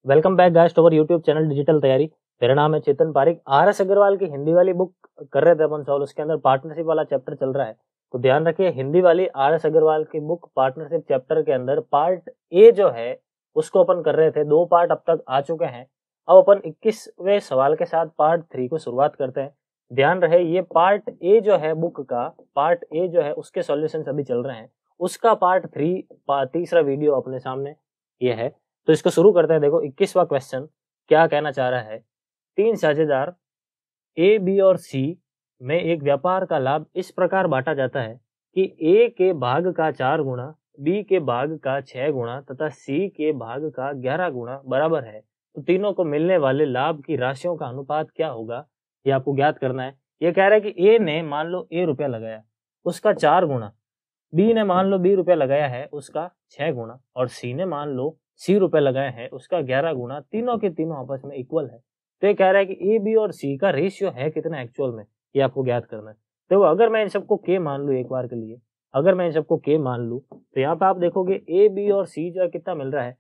Welcome back guys to our YouTube channel digital Taiyari. मेरा नाम है चेतन पारिक। आर.एस. अग्रवाल की हिंदी वाली बुक कर रहे थे अपन सॉल्व, उसके अंदर पार्टनरशिप वाला चैप्टर चल रहा है। तो ध्यान रखिए, हिंदी वाली आर.एस. अग्रवाल की बुक पार्टनरशिप चैप्टर के अंदर पार्ट ए जो है उसको अपन कर रहे थे। 2 पार्ट अब तक आ चुके हैं। अब अपन 21वें सवाल के साथ पार्ट 3 को शुरुआत करते हैं। ध्यान रहे, ये पार्ट ए जो है बुक का, पार्ट ए जो है उसके सॉल्यूशन अभी चल रहे हैं। उसका पार्ट 3 तीसरा वीडियो अपने सामने ये है। तो इसको शुरू करते हैं। देखो 21वां क्वेश्चन क्या कहना चाह रहा है। 3 साझेदार ए, बी और सी में एक व्यापार का लाभ इस प्रकार बांटा जाता है कि ए के भाग का 4 गुना, बी के भाग का 6 गुना तथा सी के भाग का 11 गुना बराबर है। तो तीनों को मिलने वाले लाभ की राशियों का अनुपात क्या होगा, ये आपको ज्ञात करना है। ये कह रहा है कि ए ने मान लो ए रुपया लगाया, उसका 4 गुना, बी ने मान लो बी रुपया लगाया है, उसका 6 गुना, और सी ने मान लो सी रुपए लगाए हैं, उसका 11 गुना। तीनों के तीनों आपस में इक्वल है। तो ये कह रहा है कि ए, बी और सी का रेशियो है कितना एक्चुअल में, ये आपको ज्ञात करना है। तो अगर मैं इन सबको के मान लूँ एक बार के लिए, अगर मैं इन सबको के मान लूँ तो यहाँ पे आप देखोगे ए, बी और सी जो है कितना मिल रहा है।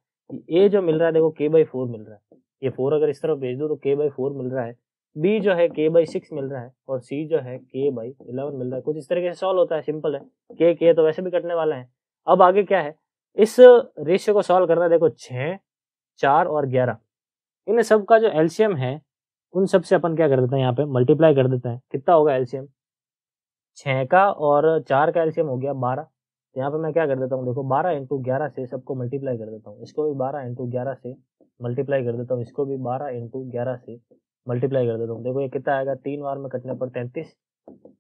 ए जो मिल रहा है देखो k/4 मिल रहा है। ये 4 अगर इस तरफ भेज दो तो k/4 मिल रहा है। बी जो है k/6 मिल रहा है और सी जो है k/11 मिल रहा है। कुछ इस तरीके से सॉल्व होता है, सिंपल है। के तो वैसे भी कटने वाला है। अब आगे क्या है, इस रेशियो को सॉल्व करना है। देखो 6, 4 और 11, इन सब का जो एलसीएम है उन सब से अपन क्या कर देते हैं, यहाँ पे मल्टीप्लाई कर देते हैं। कितना होगा एलसीएम, 6 का और 4 का एलसीएम हो गया 12। तो यहाँ पे मैं क्या कर देता हूँ, देखो 12 इंटू 11 से सबको मल्टीप्लाई कर देता हूँ। इसको भी 12 इंटू 11 से मल्टीप्लाई कर देता हूँ, इसको भी 12 इंटू 11 से मल्टीप्लाई कर देता हूँ। देखो ये कितना आएगा, 3 बार में कटने पर 33।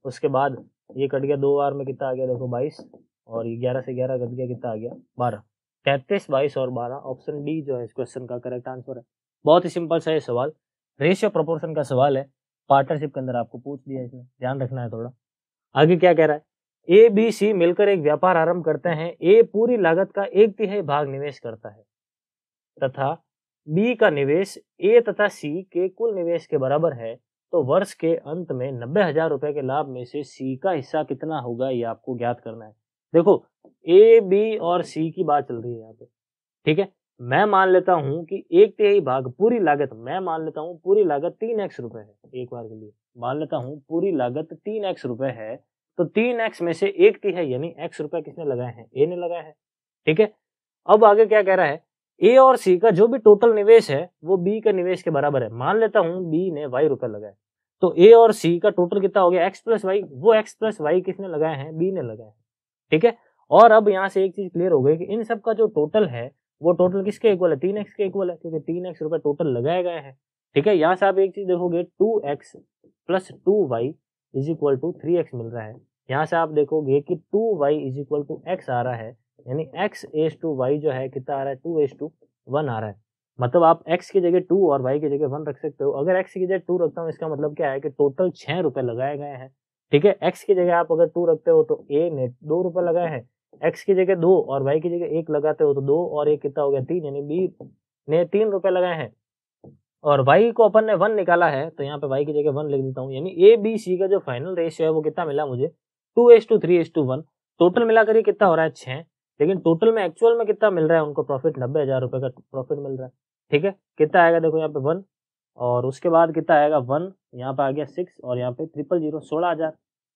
उसके बाद ये कट गया 2 बार में, कितना आ गया देखो 22, और ये 11 से 11 कट गया, कितना आ गया 12। 33, 22 और 12, ऑप्शन डी जो है इस क्वेश्चन का करेक्ट आंसर है। बहुत ही सिंपल सा ये सवाल, रेशियो प्रोपोर्शन का सवाल है। पार्टनरशिप के अंदर आपको पूछ दिया, इसमें ध्यान रखना है थोड़ा। आगे क्या कह रहा है, ए, बी, सी मिलकर एक व्यापार आरंभ करते हैं। ए पूरी लागत का 1/3 भाग निवेश करता है तथा बी का निवेश ए तथा सी के कुल निवेश के बराबर है। तो वर्ष के अंत में 90,000 रुपए के लाभ में से सी का हिस्सा कितना होगा, ये आपको ज्ञात करना है। देखो ए, बी और सी की बात चल रही है यहाँ पे, ठीक है। मैं मान लेता हूं कि 1/3 भाग पूरी लागत, मैं मान लेता हूं पूरी लागत 3x रुपए है। एक बार के लिए मान लेता हूं पूरी लागत 3x रुपए है। तो 3x में से 1/3 यानी x रुपए किसने लगाए हैं, ए ने लगाए हैं, ठीक है। अब आगे क्या कह रहा है, ए और सी का जो भी टोटल निवेश है वो बी के निवेश के बराबर है। मान लेता हूं बी ने y रुपए लगाए, तो ए और सी का टोटल कितना हो गया, x प्लस वाई। वो x प्लस वाई किसने लगाए हैं, बी ने लगाए हैं, ठीक है। और अब यहाँ से एक चीज क्लियर हो गई कि इन सब का जो टोटल है वो टोटल किसके इक्वल है, 3x के इक्वल है, क्योंकि 3x रुपए टोटल लगाए गए हैं, ठीक है। यहाँ से आप एक चीज देखोगे, 2x plus 2y is equal to 3x मिल रहा है। यहाँ से आप देखोगे कि 2y is equal to x आ रहा है, यानी x एस टू y जो है कितना आ रहा है, 2:1 आ रहा है। मतलब आप x की जगह 2 और y की जगह 1 रख सकते हो। अगर x की जगह 2 रखता हूँ, इसका मतलब क्या है कि टोटल 6 रुपए लगाए गए हैं, ठीक है। x की जगह आप अगर 2 रखते हो तो a ने 2 रुपए लगाए हैं, x की जगह 2 और y की जगह 1 लगाते हो तो 2 और 1 कितना हो गया 3, यानी b ने 3 रुपए लगाए हैं। और y को अपन ने 1 निकाला है, तो यहाँ पे y की जगह 1 लिख देता हूँ। यानी ए, बी, सी का जो फाइनल रेशियो है वो कितना मिला मुझे, 2:3:1। टोटल मिलाकर ये कितना हो रहा है 6, लेकिन टोटल में एक्चुअल में कितना मिल रहा है उनको प्रॉफिट, 90,000 रुपए का प्रॉफिट मिल रहा है, ठीक है। कितना आएगा देखो यहाँ पे 1, और उसके बाद कितना आएगा 1, यहाँ पे आ गया 6, और यहाँ पे 000, 16,000,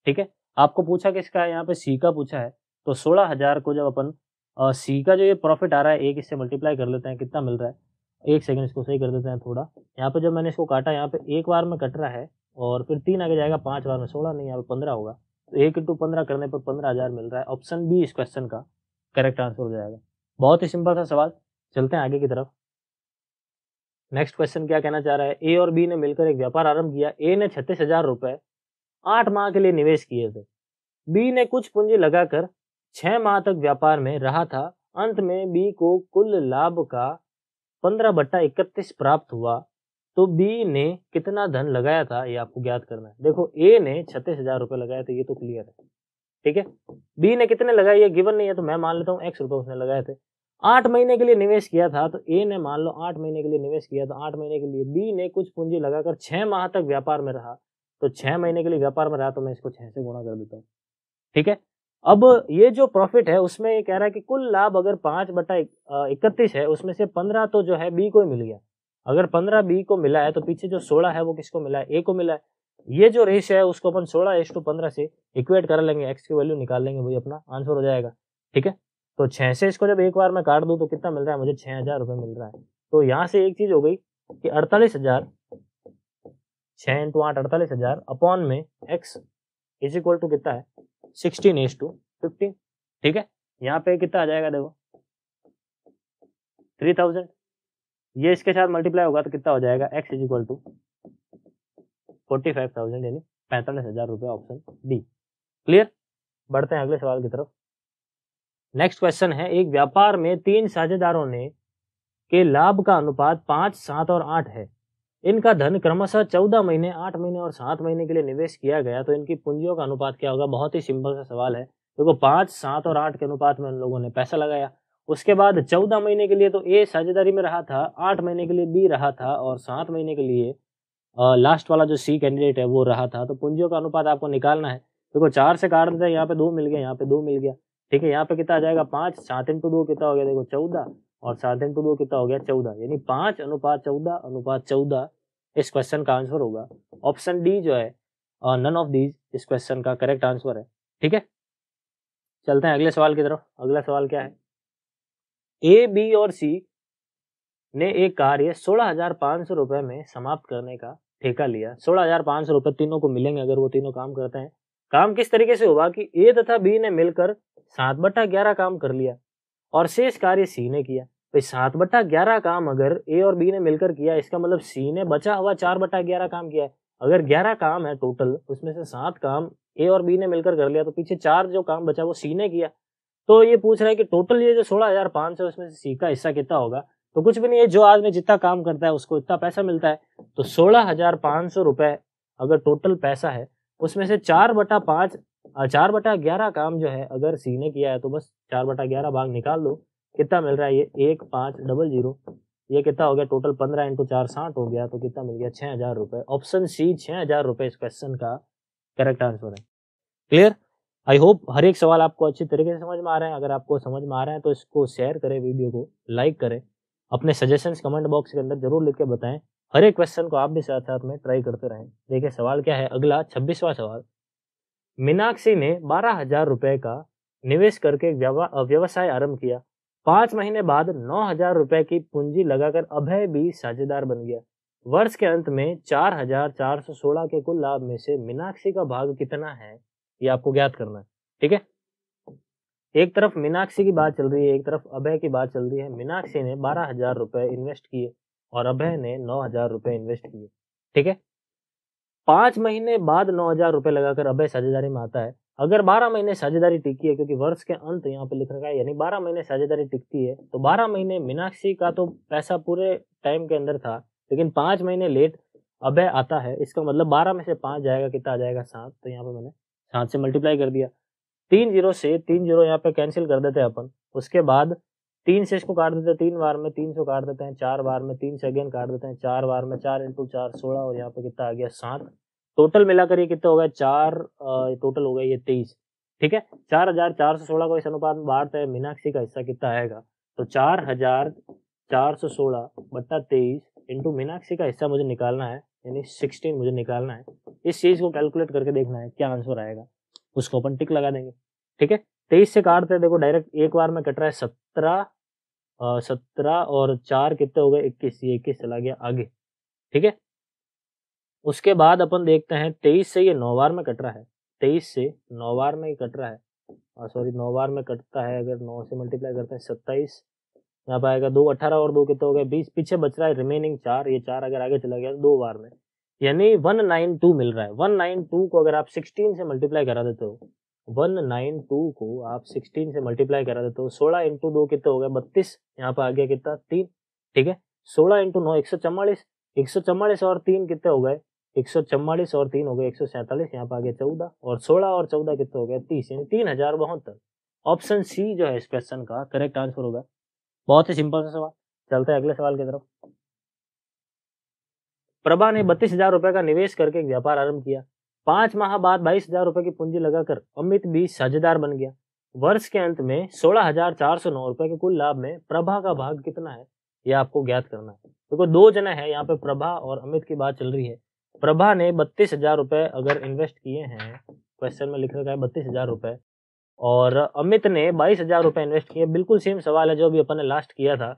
ठीक है। आपको पूछा किसका है, यहाँ पे सी का पूछा है। तो 16,000 को जब अपन सी का जो ये प्रॉफिट आ रहा है एक इससे मल्टीप्लाई कर लेते हैं, कितना मिल रहा है, एक सेकंड इसको सही कर देते हैं थोड़ा। यहाँ पे जब मैंने इसको काटा, यहाँ पे एक बार में कट रहा है और फिर 3 आगे जाएगा, 5 बार में 16 नहीं, यहाँ पे 15 होगा। तो 1 इंटू 15 करने पर 15,000 मिल रहा है। ऑप्शन बी इस क्वेश्चन का करेक्ट आंसर हो जाएगा। बहुत ही सिंपल सा सवाल, चलते हैं आगे की तरफ। नेक्स्ट क्वेश्चन क्या कहना चाह रहा है, ए और बी ने मिलकर एक व्यापार आरंभ किया। ए ने 36,000 रुपए 8 माह के लिए निवेश किए थे। बी ने कुछ पूंजी लगाकर 6 माह तक व्यापार में रहा था। अंत में बी को कुल लाभ का 15/31 प्राप्त हुआ। तो बी ने कितना धन लगाया था, ये आपको ज्ञात करना है। देखो ए ने 36,000 रुपए लगाए थे, ये तो क्लियर है, ठीक है। बी ने कितने लगाए ये गिवन नहीं है, तो मैं मान लेता हूँ x रुपए उसने लगाए थे। 8 महीने के लिए निवेश किया था, तो ए ने मान लो 8 महीने के लिए निवेश किया, तो 8 महीने के लिए बी ने कुछ पूंजी लगाकर 6 माह तक व्यापार में रहा। तो 6 महीने के लिए व्यापार में रहा, तो मैं इसको 6 से गुणा कर देता हूँ, ठीक है। अब ये जो प्रॉफिट है उसमें ये कह रहा है कि कुल लाभ अगर 5/31 है, उसमें से 15 तो जो है बी को ही मिल गया। अगर 15 बी को मिला है तो पीछे जो 16 है वो किसको मिला है, ए को मिला है। ये जो रेशियो है उसको अपन 16:15 से इक्वेट कर लेंगे, एक्स की वैल्यू निकाल लेंगे, वही अपना आंसर हो जाएगा। ठीक है, तो 6 से इसको जब एक बार मैं काट दूं तो कितना मिल रहा है मुझे, 6,000 रुपये मिल रहा है। तो यहाँ से एक चीज हो गई कि 48,000, 6 × 8 48,000 अपॉन में एक्स इज इक्वल टू कितना है, 16:15। ठीक है, यहाँ पे कितना आ जाएगा देखो, 3000। ये इसके साथ मल्टीप्लाई होगा तो कितना हो जाएगा, एक्स इज इक्वल टू 45,000 यानी 45,000 रुपये, ऑप्शन डी। क्लियर। बढ़ते हैं अगले सवाल की तरफ। नेक्स्ट क्वेश्चन है, एक व्यापार में 3 साझेदारों ने के लाभ का अनुपात 5, 7 और 8 है। इनका धन क्रमशः 14 महीने, 8 महीने और 7 महीने के लिए निवेश किया गया, तो इनकी पूंजियों का अनुपात क्या होगा। बहुत ही सिंपल सा सवाल है। देखो 5, 7 और 8 के अनुपात में उन लोगों ने पैसा लगाया। उसके बाद 14 महीने के लिए तो ए साझेदारी में रहा था, 8 महीने के लिए बी रहा था और 7 महीने के लिए लास्ट वाला जो सी कैंडिडेट है वो रहा था। तो पूंजियों का अनुपात आपको निकालना है। देखो 4 से काट देते हैं, यहाँ पे 2 मिल गया, यहाँ पे 2 मिल गया। ठीक है, यहाँ पे कितना आ जाएगा, 5, 7 × 2 कितना हो गया देखो 14 और 7 × 2 कितना हो गया 14, यानी 5:14:14 इस क्वेश्चन का आंसर होगा। ऑप्शन डी जो है नन ऑफ दीज इस क्वेश्चन का करेक्ट आंसर है। ठीक है, चलते हैं अगले सवाल की तरफ। अगला सवाल क्या है, ए, बी और सी ने एक कार्य 16,500 रुपए में समाप्त करने का ठेका लिया। 16,500 रुपए तीनों को मिलेंगे अगर वो तीनों काम करते हैं। काम किस तरीके से होगा कि ए तथा बी ने मिलकर 7/11 काम कर लिया और शेष कार्य सी ने किया। तो 7/11 काम अगर ए और बी ने मिलकर किया, इसका मतलब सी ने बचा हुआ 4/11 काम किया है। अगर 11 काम है टोटल, उसमें से 7 काम ए और बी ने मिलकर कर लिया, तो पीछे 4 जो काम बचा वो सी ने किया। तो ये पूछ रहा है कि टोटल ये जो 16,500 है उसमें से सी का हिस्सा कितना होगा। तो कुछ भी नहीं है, जो आदमी जितना काम करता है उसको इतना पैसा मिलता है। तो 16,500 रुपए अगर टोटल पैसा है, उसमें से 4/11 काम जो है अगर सी ने किया है, तो बस 4/11 भाग निकाल दो, कितना मिल रहा है ये 1500। ये कितना हो गया टोटल, 15 × 4 60 हो गया, तो कितना मिल गया 6,000 रुपए। ऑप्शन सी 6,000 रुपए इस क्वेश्चन का करेक्ट आंसर है। क्लियर। आई होप हर एक सवाल आपको अच्छी तरीके से समझ में आ रहे हैं। अगर आपको समझ में आ रहे हैं तो इसको शेयर करें, वीडियो को लाइक करें, अपने सजेशंस कमेंट बॉक्स के अंदर जरूर लिख के बताएं। हर एक क्वेश्चन को आप भी साथ साथ में ट्राई करते रहें। देखिए सवाल क्या है अगला, 26वां सवाल। मीनाक्षी ने 12,000 रुपए का निवेश करके व्यवसाय आरंभ किया। 5 महीने बाद 9,000 रुपए की पूंजी लगाकर अभय भी साझेदार बन गया। वर्ष के अंत में 4,416 के कुल लाभ में से मीनाक्षी का भाग कितना है, ये आपको ज्ञात करना है। ठीक है, एक तरफ मीनाक्षी की बात चल रही है, एक तरफ अभय की बात चल रही है। मीनाक्षी ने 12,000 रुपए इन्वेस्ट किए और अभय ने 9,000 रुपए इन्वेस्ट किए। ठीक है, 5 महीने बाद 9,000 रुपए लगाकर अभय साझेदारी में आता है। अगर 12 महीने साझेदारी टिकी है, क्योंकि वर्ष के अंत यहाँ पे लिख रखा है, यानी 12 महीने साझेदारी टिकती है, तो 12 महीने मीनाक्षी का तो पैसा पूरे टाइम के अंदर था, लेकिन 5 महीने लेट अभय आता है। इसका मतलब 12 में से 5 जाएगा, कितना आ जाएगा 7। तो यहाँ पे मैंने 7 से मल्टीप्लाई कर दिया। 3 0 से 3 0 यहाँ पे कैंसिल कर देते हैं अपन। उसके बाद 3 से इसको काट देते हैं, 3 बार में 3 से काट देते हैं, 4 बार में 3 से अगेन काट देते हैं, 4 बार में 4 × 4 16 और यहाँ पे कितना आ गया 7। टोटल मिलाकर ये कितना हो गया 4, टोटल हो गया ये 23। ठीक है, 4,416 को इस अनुपात में बांटते हैं, मीनाक्षी का हिस्सा कितना आएगा, तो 4,416/23 इंटू मीनाक्षी का हिस्सा मुझे निकालना है, यानी 16 मुझे निकालना है। इस चीज को कैलकुलेट करके देखना है क्या आंसर आएगा, उसको अपन टिक लगा देंगे। ठीक है, 23 से काटते हैं, देखो डायरेक्ट एक बार में कट रहा है 17 और 4 कितने हो गए 21, ये 21 चला गया आगे। ठीक है, उसके बाद अपन देखते हैं 23 से ये 9 बार में कट रहा है, 23 से 9 बार में ही कट रहा है, सॉरी 9 बार में कटता है। अगर 9 से मल्टीप्लाई करते हैं 27, यहाँ पे आएगा 2, 18 और 2 कितने हो गए 20, पीछे बच रहा है रिमेनिंग 4, ये 4 अगर आगे चला गया तो 2 बार में, यानी 192 मिल रहा है। 192 को अगर आप 16 से मल्टीप्लाई करा देते हो, 192 को आप 16 से मल्टीप्लाई करा देते हो, 16 × 2 कितने हो गए 32, यहाँ पे आ गया कितना 3। ठीक है, 16 × 9 144, 144 और 3 कितने हो गए 144 और 3 हो गए 147, यहाँ पे आ गया 14 और 16 और 14 कितने हो गए 30, यानी 3,072। ऑप्शन सी जो है इस क्वेश्चन का करेक्ट आंसर होगा। बहुत ही सिंपल सा सवाल। चलते हैं अगले सवाल की तरफ। प्रभा ने 32,000 रुपए का निवेश करके एक व्यापार आरंभ किया। 5 माह बाद 22,000 रुपए की पूंजी लगाकर अमित भी साझेदार बन गया। वर्ष के अंत में 16,409 रुपए के कुल लाभ में प्रभा का भाग कितना है, यह आपको ज्ञात करना है। देखो दो जने हैं यहाँ पे, प्रभा और अमित की बात चल रही है। प्रभा ने 32,000 रुपए अगर इन्वेस्ट किए हैं, क्वेश्चन में लिख रखा है 32,000 रुपए, और अमित ने 22,000 रुपए इन्वेस्ट किए। बिल्कुल सेम सवाल है जो भी अपन ने लास्ट किया था।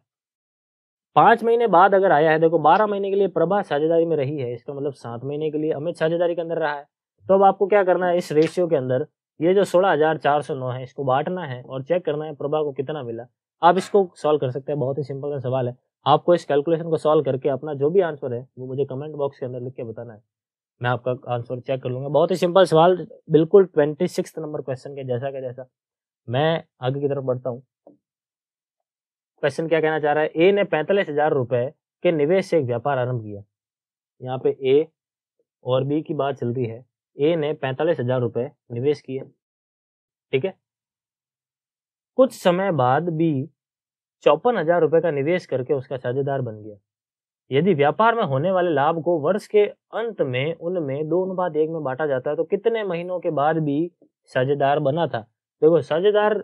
5 महीने बाद अगर आया है, देखो 12 महीने के लिए प्रभा साझेदारी में रही है, इसका मतलब 7 महीने के लिए अमित साझेदारी के अंदर रहा है। तो अब आपको क्या करना है, इस रेशियो के अंदर ये जो 16,409 है इसको बांटना है और चेक करना है प्रभा को कितना मिला। आप इसको सॉल्व कर सकते हैं, बहुत ही सिंपल सा सवाल है। आपको इस कैलकुलेशन को सॉल्व करके अपना जो भी आंसर है वो मुझे कमेंट बॉक्स के अंदर लिख के बताना है, मैं आपका आंसर चेक कर लूंगा। बहुत ही सिंपल सवाल, बिल्कुल 26 नंबर क्वेश्चन के जैसा का जैसा। मैं आगे की तरफ बढ़ता हूँ। क्वेश्चन क्या कहना चाह रहा है, ए ने 45,000 रुपए के निवेश से एक व्यापार आरंभ किया। यहाँ पे ए और बी की बात चल रही है। ए ने 45,000 रुपए निवेश किए, ठीक है। कुछ समय बाद बी 54,000 रुपए का निवेश करके उसका साझेदार बन गया। यदि व्यापार में होने वाले लाभ को वर्ष के अंत में उनमें 2:1 में बांटा जाता है तो कितने महीनों के बाद बी साझेदार बना था। देखो साझेदार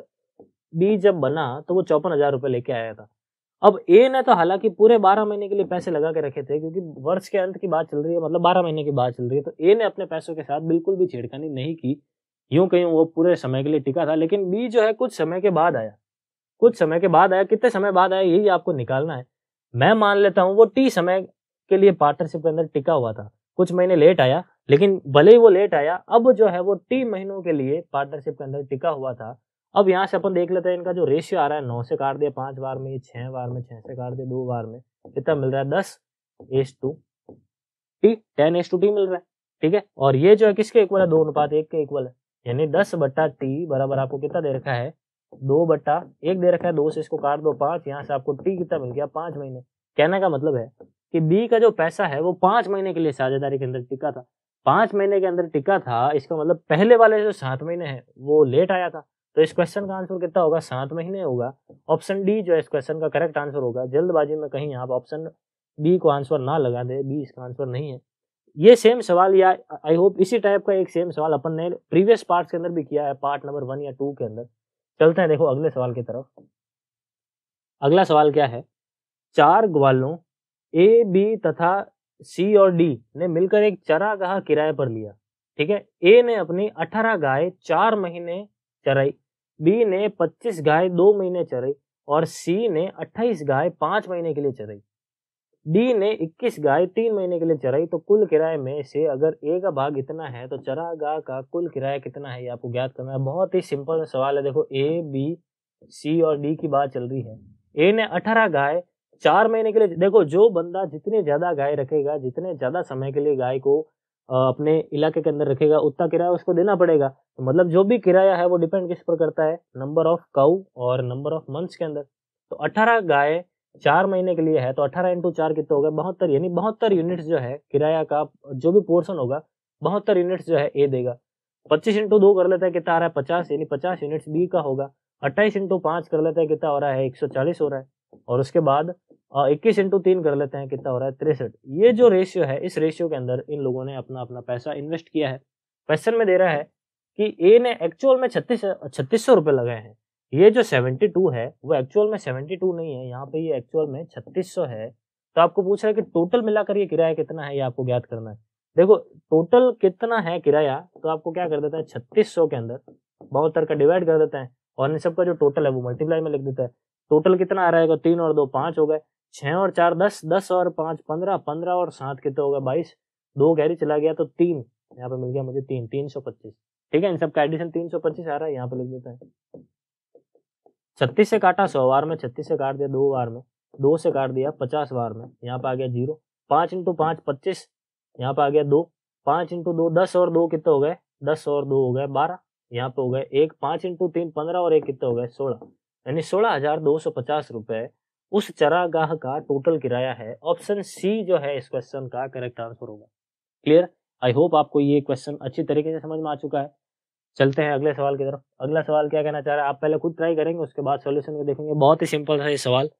बी जब बना तो वो 54,000 रुपए लेके आया था। अब ए ने तो हालांकि पूरे 12 महीने के लिए पैसे लगा के रखे थे, क्योंकि वर्ष के अंत की बात चल रही है, मतलब 12 महीने की बात चल रही है, तो ए ने अपने पैसों के साथ बिल्कुल भी छेड़खानी नहीं की। यूं कहीं वो पूरे समय के लिए टिका था। लेकिन बी जो है कुछ समय के बाद आया, कुछ समय के बाद आया, कितने समय बाद आया यही आपको निकालना है। मैं मान लेता हूं वो टी समय के लिए पार्टनरशिप के अंदर टिका हुआ था, कुछ महीने लेट आया, लेकिन भले ही वो लेट आया, अब जो है वो टी महीनों के लिए पार्टनरशिप के अंदर टिका हुआ था। अब यहाँ से अपन देख लेते हैं, इनका जो रेशियो आ रहा है 9 से काट दिया 5 बार में, 6 बार में, 6 से काट दिया 2 बार में, कितना मिल रहा है 10:T, 10:T मिल रहा है, ठीक है। और ये जो है किसके इक्वल है, 2:1 के इक्वल है, यानी 10/T बराबर आपको कितना दे रखा है, 2/1 दे रखा है। 2 से इसको काट दो 5, यहाँ से आपको टी कितना मिल गया, 5 महीने। कहने का मतलब है कि बी का जो पैसा है वो 5 महीने के लिए साझेदारी के अंदर टिका था, 5 महीने के अंदर टिका था। इसका मतलब पहले वाले जो 7 महीने हैं वो लेट आया था। तो इस क्वेश्चन का आंसर कितना होगा, 7 महीने होगा। ऑप्शन डी जो है इस क्वेश्चन का करेक्ट आंसर होगा। जल्दबाजी में कहीं आप ऑप्शन बी को आंसर ना लगा दे, बी इसका आंसर नहीं है। ये सेम सवाल, या आई होप इसी टाइप का एक सेम सवाल अपन ने प्रीवियस पार्ट के अंदर भी किया है, पार्ट नंबर 1 या 2 के अंदर। चलते हैं देखो अगले सवाल की तरफ। अगला सवाल क्या है, 4 ग्वालों ए, बी तथा सी और डी ने मिलकर एक चरागाह किराए पर लिया, ठीक है। ए ने अपनी 18 गाय 4 महीने चराई, बी ने 25 गाय 2 महीने चराई और सी ने 28 गाय 5 महीने के लिए चराई। डी ने 21 गाय 3 महीने के लिए चराई। तो कुल किराए में से अगर ए का भाग इतना है तो चरागाह का कुल किराया कितना है, ये आपको ज्ञात करना है। बहुत ही सिंपल सवाल है। देखो ए, बी, सी और डी की बात चल रही है। ए ने 18 गाय 4 महीने के लिए, देखो जो बंदा जितने ज्यादा गाय रखेगा, जितने ज्यादा समय के लिए गाय को अपने इलाके के अंदर रखेगा, उतना किराया उसको देना पड़ेगा। तो मतलब जो भी किराया है वो डिपेंड किस पर करता है, नंबर ऑफ काऊ और नंबर ऑफ मंथ्स के अंदर। तो 18 गाय 4 महीने के लिए है तो 18 × 4 कितना होगा, 72, यानी 72 यूनिट्स जो है किराया का जो भी पोर्शन होगा 72 यूनिट्स जो है ए देगा। 25 × 2 कर लेता है कितना आ रहा है 50, यानी 50 यूनिट्स बी का होगा। 28 × 5 कर लेते हैं कितना हो रहा है 140 हो रहा है। और उसके बाद 21 × 3 कर लेते हैं कितना हो रहा है 63। ये जो रेशियो है, इस रेशियो के अंदर इन लोगों ने अपना अपना पैसा इन्वेस्ट किया है। क्वेश्चन में दे रहा है कि ए ने एक्चुअल में 3600 रुपए लगाए हैं। ये जो 72 है वो एक्चुअल में 72 नहीं है, यहाँ पे ये एक्चुअल में 3600 है। तो आपको पूछ रहा है कि टोटल मिलाकर ये किराया कितना है, ये आपको ज्ञात करना है। देखो टोटल कितना है किराया, तो आपको क्या कर देता है 3600 के अंदर 72 का डिवाइड कर देता है और इन सब का जो टोटल है वो मल्टीप्लाई में लिख देता है। टोटल कितना आ रहेगा, 3 और 2 5 हो गए, 6 और 4 10, 10 और 5 15, 15 और 7 कितना होगा 22, 2 कैरी चला गया तो 3, यहाँ पे मिल गया मुझे 3, 325, ठीक है। इन सब का एडिशन 325 आ रहा है, यहाँ पे लिख देता है। 36 से काटा 100 बार में, 36 से काट दिया 2 बार में, 2 से काट दिया 50 बार में, यहाँ पे आ गया 0, 5 × 5 25, यहाँ पे आ गया 2, 5 × 2 10 और 2 कितने हो गए, 10 और 2 हो गए 12, यहाँ पे हो गए 1, 5 × 3 15 और 1 कितने हो गए 16, यानी 16,250 रुपए उस चरागाह का टोटल किराया है। ऑप्शन सी जो है इस क्वेश्चन का करेक्ट आंसर होगा। क्लियर, आई होप आपको ये क्वेश्चन अच्छी तरीके से समझ में आ चुका है। चलते हैं अगले सवाल की तरफ। अगला सवाल क्या कहना चाह रहा है, आप पहले खुद ट्राई करेंगे उसके बाद सॉल्यूशन को देखेंगे। बहुत ही सिंपल है ये सवाल।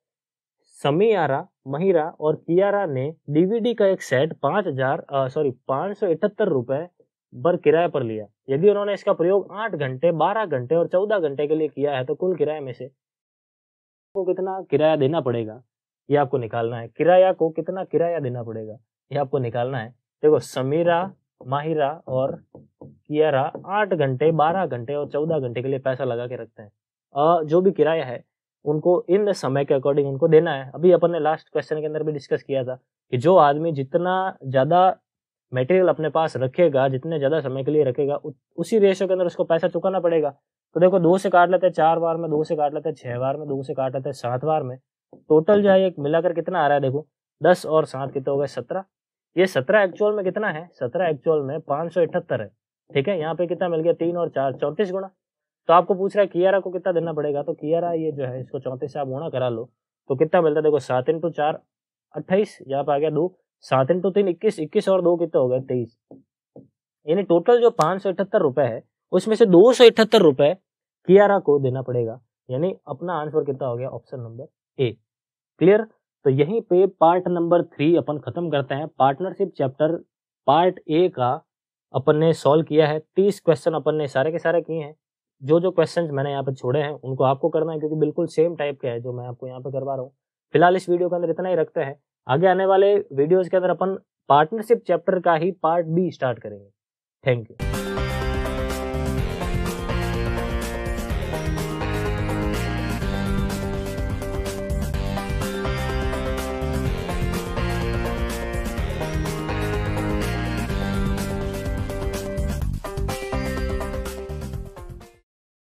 समियारा, महिरा और कियारा ने डीवीडी का एक सेट 578 रुपए पर किराए पर लिया। यदि उन्होंने इसका प्रयोग 8 घंटे, 12 घंटे और 14 घंटे के लिए किया है तो कुल किराए में से को कितना किराया देना पड़ेगा, ये आपको निकालना है। किराया को कितना किराया देना पड़ेगा, ये आपको निकालना है। देखो समीरा, माहिरा और कियारा 8 घंटे, 12 घंटे और 14 घंटे के लिए पैसा लगा के रखते हैं। जो भी किराया है उनको इन समय के अकॉर्डिंग उनको देना है। अभी अपन ने लास्ट क्वेश्चन के अंदर भी डिस्कस किया था कि जो आदमी जितना ज़्यादा मटेरियल अपने पास रखेगा, जितने ज़्यादा समय के लिए रखेगा, उसी रेशियो के अंदर उसको पैसा चुकाना पड़ेगा। तो देखो 2 से काट लेते हैं 4 बार में, 2 से काट लेते हैं 6 बार में, 2 से काट लेते हैं 7 बार में। टोटल जो है ये मिलाकर कितना आ रहा है, देखो 10 और 7 कितने हो गए 17। ये 17 एक्चुअल में कितना है, 17 एक्चुअल में 578 है। ठीक है, यहाँ पे कितना मिल गया, 3 और 4 34 गुना। तो आपको पूछ रहा है कियारा को कितना देना पड़ेगा, तो कियारा ये जो है इसको 34 से आप गुणा करा लो तो कितना मिलता है, देखो 7 × 4 28, यहाँ पे आ गया 2, 7 × 3 21, 21 और 2 कितने हो गए 23। यानी टोटल जो 578 रुपए है उसमें से 278 रुपए कियारा को देना पड़ेगा। यानी अपना आंसर कितना हो गया, ऑप्शन नंबर ए। क्लियर। तो यहीं पे पार्ट नंबर 3 अपन खत्म करते हैं। पार्टनरशिप चैप्टर पार्ट ए का अपन ने सॉल्व किया है। 30 क्वेश्चन अपन ने सारे के सारे किए हैं। जो क्वेश्चंस मैंने यहाँ पे छोड़े हैं उनको आपको करना है, क्योंकि बिल्कुल सेम टाइप के है जो मैं आपको यहाँ पे करवा रहा हूँ। फिलहाल इस वीडियो के अंदर इतना ही रखते हैं। आगे आने वाले वीडियोज के अंदर अपन पार्टनरशिप चैप्टर का ही पार्ट बी स्टार्ट करेंगे। Thank you.